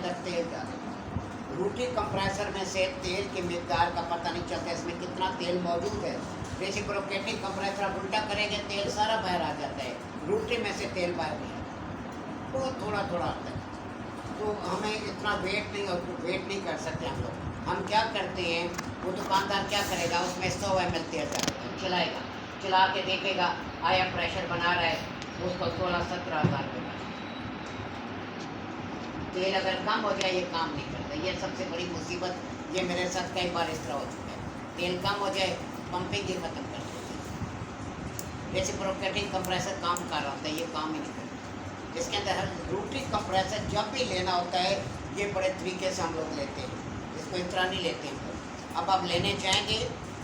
अंदर तेल डालें। रोटी कंप्रेसर में से तेल की मिकदार का पता नहीं चलता, इसमें कितना तेल मौजूद है। रेसिप्रोकेटिंग कंप्रेसर आप उल्टा करेंगे तेल सारा बाहर आ जाता है, रोटी में से तेल बाहर नहीं आता, बहुत थोड़ा थोड़ा आता है। तो हमें इतना वेट नहीं कर सकते हम लोग। हम क्या करते हैं, वो दुकानदार क्या करेगा, उसमें 100 ml तेल डालेगा, चलाएगा, चला के देखेगा आया प्रेशर बना रहा है, उसको 16-17 हज़ार रुपये का। तेल अगर कम हो जाए ये काम नहीं करता, ये सबसे बड़ी मुसीबत। ये मेरे साथ कई बार इस तरह हो चुका है, तेल कम हो जाए पंपिंग ही खत्म कर देती है। रेसिप्रोकेटिंग कंप्रेसर काम कर रहा होता है, ये काम ही नहीं करता। इसके अंदर हर रोटी कंप्रेसर जब भी लेना होता है ये बड़े तरीके से हम लोग लेते हैं, इसको इस तरह नहीं लेते हैं। अब आप लेने जाएंगे,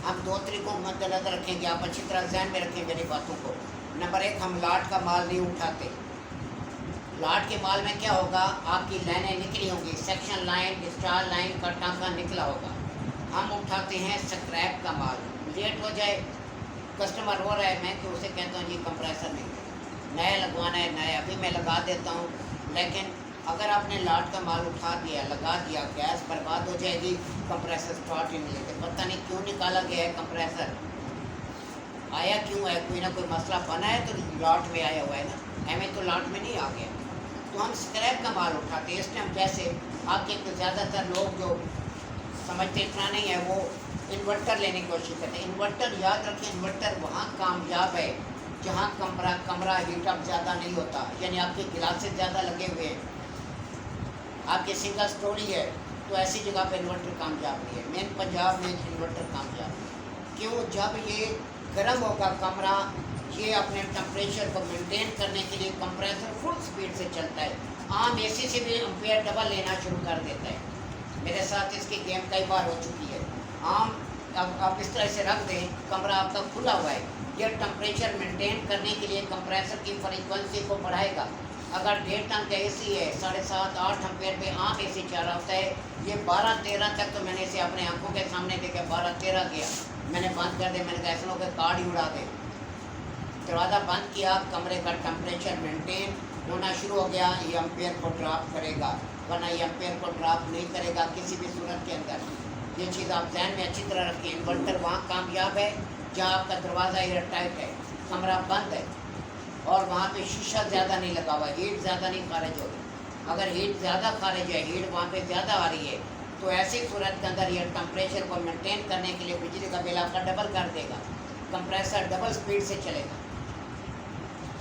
हम 2 तरीकों को मद्देनजर रखेंगे, आप अच्छी तरह ध्यान में रखें मेरी बातों को। नंबर 1, हम लाट का माल नहीं उठाते। लाट के माल में क्या होगा, आपकी लाइनें निकली होंगी, सेक्शन लाइन, डिस्चार्ज लाइन का टाँका निकला होगा। हम उठाते हैं स्क्रैप का माल। लेट हो जाए, कस्टमर रो रहा है, मैं कि उसे कहता हूँ जी कंप्रेसर नहीं, नया लगवाना है, नया अभी मैं लगा देता हूँ। लेकिन अगर आपने लाट का माल उठा दिया, लगा दिया, गैस बर्बाद हो जाएगी, कंप्रेसर स्टार्ट ही नहीं लेते। पता नहीं क्यों निकाला गया है कंप्रेसर, आया क्यों है, कोई ना कोई मसला बना है तो लाट में आया हुआ है ना, हमें तो लाट में नहीं आ गया। तो हम स्क्रैप का माल उठाते हैं। इस टाइम जैसे आपके ज़्यादातर लोग जो समझते इतना नहीं है, वो इन्वर्टर लेने की कोशिश करते हैं। इन्वर्टर याद रखें, इन्वर्टर वहाँ कामयाब है जहाँ कमरा हीटअप ज़्यादा नहीं होता, यानी आपके गिलासेस ज़्यादा लगे हुए हैं, आपके सिंगल स्टोरी है, तो ऐसी जगह पे इन्वर्टर कामयाब नहीं है। मेन पंजाब में इन्वर्टर कामयाब है। क्यों, जब ये गर्म होगा कमरा, ये अपने टेम्परेचर को मेंटेन करने के लिए कंप्रेसर फुल स्पीड से चलता है। आम एसी से भी एम्पेयर डबल लेना शुरू कर देता है। मेरे साथ इसकी गेम कई बार हो चुकी है। आम अब आप इस तरह से रख दें, कमरा आपका खुला हुआ है, यह टेम्परेचर मेंटेन करने के लिए कंप्रेसर की फ्रीक्वेंसी को बढ़ाएगा। अगर 1.5 टन का एसी है, 7.5-8 एम्पेयर पे आम एसी चल रहा होता है, ये 12-13 तक, तो मैंने इसे अपने आंखों के सामने देखा, 12-13 गया, मैंने बंद कर दिया। मैंने कहा ऐसा लोग गाड़ी उड़ा दे, दरवाज़ा बंद किया, कमरे का टेम्परेचर मेंटेन होना शुरू हो गया, ये एम्पेयर को ड्रॉप करेगा, वरना ये एम्पेयर को ड्रॉप नहीं करेगा किसी भी सूरत के अंदर। ये चीज़ आप ध्यान में अच्छी तरह रखें। इन्वर्टर वहाँ कामयाब है जहाँ आपका दरवाज़ा एयर टाइट है, कमरा बंद है और वहाँ पे शीशा ज़्यादा नहीं लगा हुआ, हीट ज़्यादा नहीं खारिज हो रही। अगर हीट ज़्यादा खारिज है, हीट वहाँ पे ज़्यादा आ रही है, तो ऐसी सूरत के अंदर ये टेम्परेचर को मेंटेन करने के लिए बिजली का बिल आपका डबल कर देगा, कंप्रेसर डबल स्पीड से चलेगा।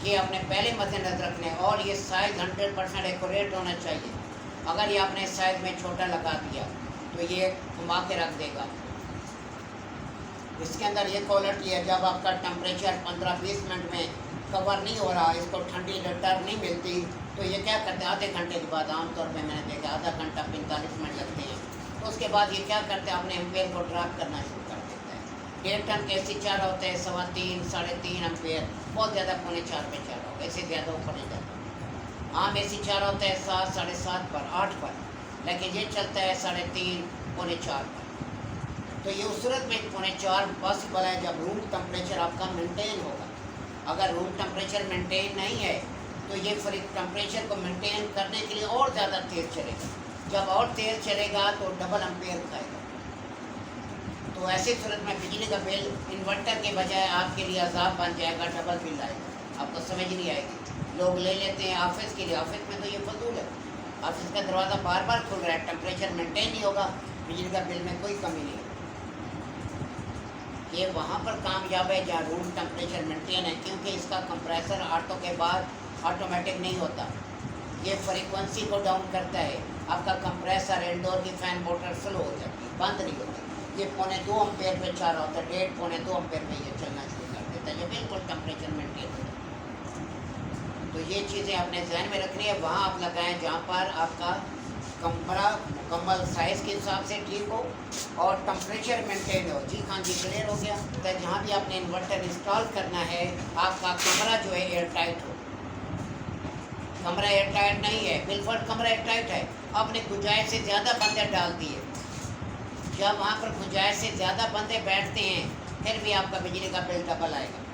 ये आपने पहले मद्देनजर रखने। और ये साइज़ 100% एक्यूरेट होना चाहिए। अगर ये आपने साइज़ में छोटा लगा दिया तो ये घुमा के रख देगा। इसके अंदर ये क्वालिटी है, जब आपका टेम्परेचर 15-20 मिनट में कवर नहीं हो रहा, इसको ठंडी लटर नहीं मिलती, तो ये क्या करते हैं, आधे घंटे के बाद, आमतौर पे मैंने देखा आधा घंटा 45 मिनट लगते हैं, तो उसके बाद ये क्या करते हैं, अपने एम्पेयर को ड्रॉप करना शुरू कर देता है। 1.5 टन के एसी चार होते हैं 3.25 3.5 एम्पेयर, बहुत ज़्यादा 3.4 पे चार होगा, इससे ज़्यादा ऊपर नहीं जाता। आम एसी चार होता है 7, 7.5 पर, 8 पर, लेकिन ये चलता है 3.5 4 पर। तो ये उस सूरत में 4.5 पॉसिबल है जब रूम टेम्परेचर आपका मेंटेन होगा। अगर रूम टेम्परेचर मेंटेन नहीं है तो ये फिर टेम्परेचर को मेंटेन करने के लिए और ज़्यादा तेज़ चलेगा। जब और तेज़ चलेगा तो डबल एम्पेयर खाएगा। तो ऐसी सूरत में बिजली का बिल इन्वर्टर के बजाय आपके लिए अजाब बन जाएगा, डबल बिल आएगा, आपको समझ नहीं आएगी। लोग ले लेते हैं ऑफिस के लिए, ऑफिस में तो ये फजूल है, ऑफिस का दरवाज़ा बार बार खुल रहा है, टेम्परेचर मेंटेन नहीं होगा, बिजली का बिल में कोई कमी नहीं है। ये वहाँ पर कामयाब है जहाँ रूम टेम्परेचर मेंटेन है, क्योंकि इसका कंप्रेसर ऑटो के बाद ऑटोमेटिक नहीं होता, ये फ्रीक्वेंसी को डाउन करता है। आपका कंप्रेसर इंडोर की फ़ैन मोटर स्लो हो जाती है, बंद नहीं होती। ये 2.25 एम्पेयर पे चाह रहा होता है, 1.5-2 एम्पेयर पे ये चलना शुरू कर देता है, ये बिल्कुल टेम्परेचर मेंटेन होता है। तो ये चीज़ें आपने ध्यान में रखनी है। वहाँ आप लगाएं जहाँ पर आपका कमरा मुकम्मल साइज़ के हिसाब से ठीक हो और टेम्परेचर मेंटेन हो। जी हाँ जी, क्लियर हो गया। तो जहाँ भी आपने इन्वर्टर इंस्टॉल करना है, आपका कमरा जो है एयर टाइट हो। कमरा एयर टाइट नहीं है, बिल्कुल कमरा एयर टाइट है, आपने गुंजाइश से ज़्यादा बंदे डाल दिए। जब वहाँ पर गुंजाइश से ज़्यादा बंदे बैठते हैं फिर भी आपका बिजली का बिल डबल आएगा।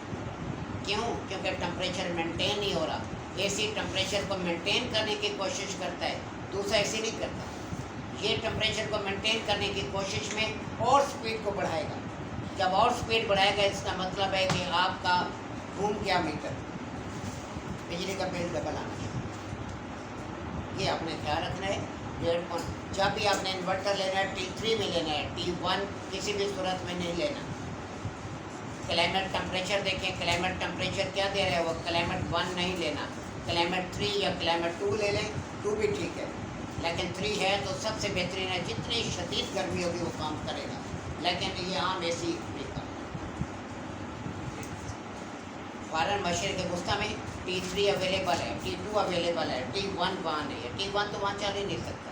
क्यों? क्योंकि टेम्परेचर मेंटेन नहीं हो रहा। एसी टेम्परेचर को मेंटेन करने की कोशिश करता है, दूसरा ऐसे नहीं करता। ये टेम्परेचर को मेंटेन करने की कोशिश में और स्पीड को बढ़ाएगा। जब और स्पीड बढ़ाएगा इसका मतलब है कि आपका घूम गया मीटर, बिजली का बिल डबल आना चाहिए। ये आपने ख्याल रखना है। 1.5 जब भी आपने इन्वर्टर लेना है T3 में लेना है, T1 किसी भी सूरत में नहीं लेना। क्लाइमेट टेम्परेचर देखें, क्लाइमेट टेम्परेचर क्या दे रहा है वो, क्लाइमेट 1 नहीं लेना, क्लाइमेट 3 या क्लाइमेट 2 ले लें, 2 भी ठीक है, लेकिन 3 है तो सबसे बेहतरीन है। जितनी शदीद गर्मी होगी वो काम करेगा, लेकिन ये आम AC नहीं काम। फॉरेन मशरक़ के वस्ती में T3 अवेलेबल है, T2 अवेलेबल है, T1 वहाँ नहीं है। T1 तो वहाँ चल ही नहीं सकता।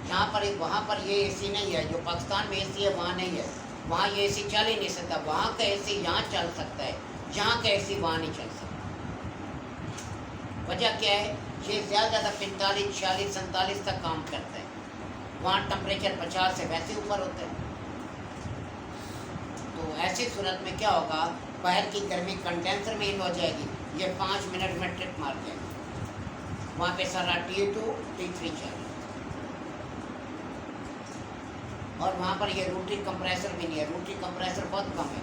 यहाँ पर वहाँ पर ये AC नहीं है, जो पाकिस्तान में AC है वहाँ नहीं है। वहाँ ये AC चल ही नहीं सकता। वहाँ का AC यहाँ चल सकता है, यहाँ का AC वहाँ नहीं चल सकता। वजह क्या है, ये ज़्यादा 45, 46, 47 तक काम करता है। वहाँ टेम्परेचर 50 से वैसे ऊपर होता है। तो ऐसी सूरत में क्या होगा, बाहर की गर्मी कंडेंसर में इन हो जाएगी, ये 5 मिनट में ट्रिप मार जाएगा। वहाँ पे सारा T2 T3 चल, और वहाँ पर ये रोटरी कंप्रेसर भी नहीं है। रोटरी कंप्रेसर बहुत कम है,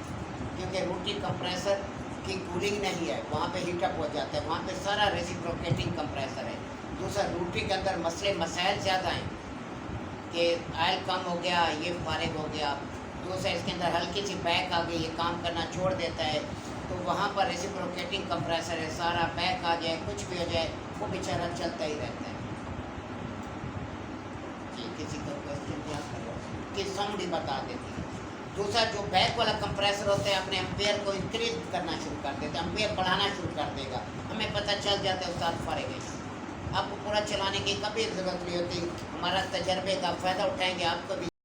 क्योंकि रोटरी कंप्रेसर की कूलिंग नहीं है, वहाँ पे हीटअप हो जाता है। वहाँ पे सारा रेसिप्रोकेटिंग कंप्रेसर है। दूसरा, रोटरी के अंदर मसाइल ज़्यादा हैं कि ऑयल कम हो गया, ये फारिग हो गया। दूसरा, इसके अंदर हल्की सी बैक आ गई, ये काम करना छोड़ देता है। तो वहाँ पर रेसिप्रोकेटिंग कंप्रेसर है, सारा बैक आ जाए, कुछ भी हो जाए, वो बेचारा चलता ही रहता है। जी, किसी का क्वेश्चन क्या करो कि साउंड ही बता देती है। दूसरा, जो बैक वाला कंप्रेसर होता है, अपने एम्पेयर को इंक्रीज करना शुरू कर देता है, एम्पेयर बढ़ाना शुरू कर देगा। हमें पता चल जाता है उस्ताद फारिग है, आपको पूरा चलाने की कभी ज़रूरत नहीं होती। हमारा तजर्बे का फ़ायदा उठाएंगे, आपको भी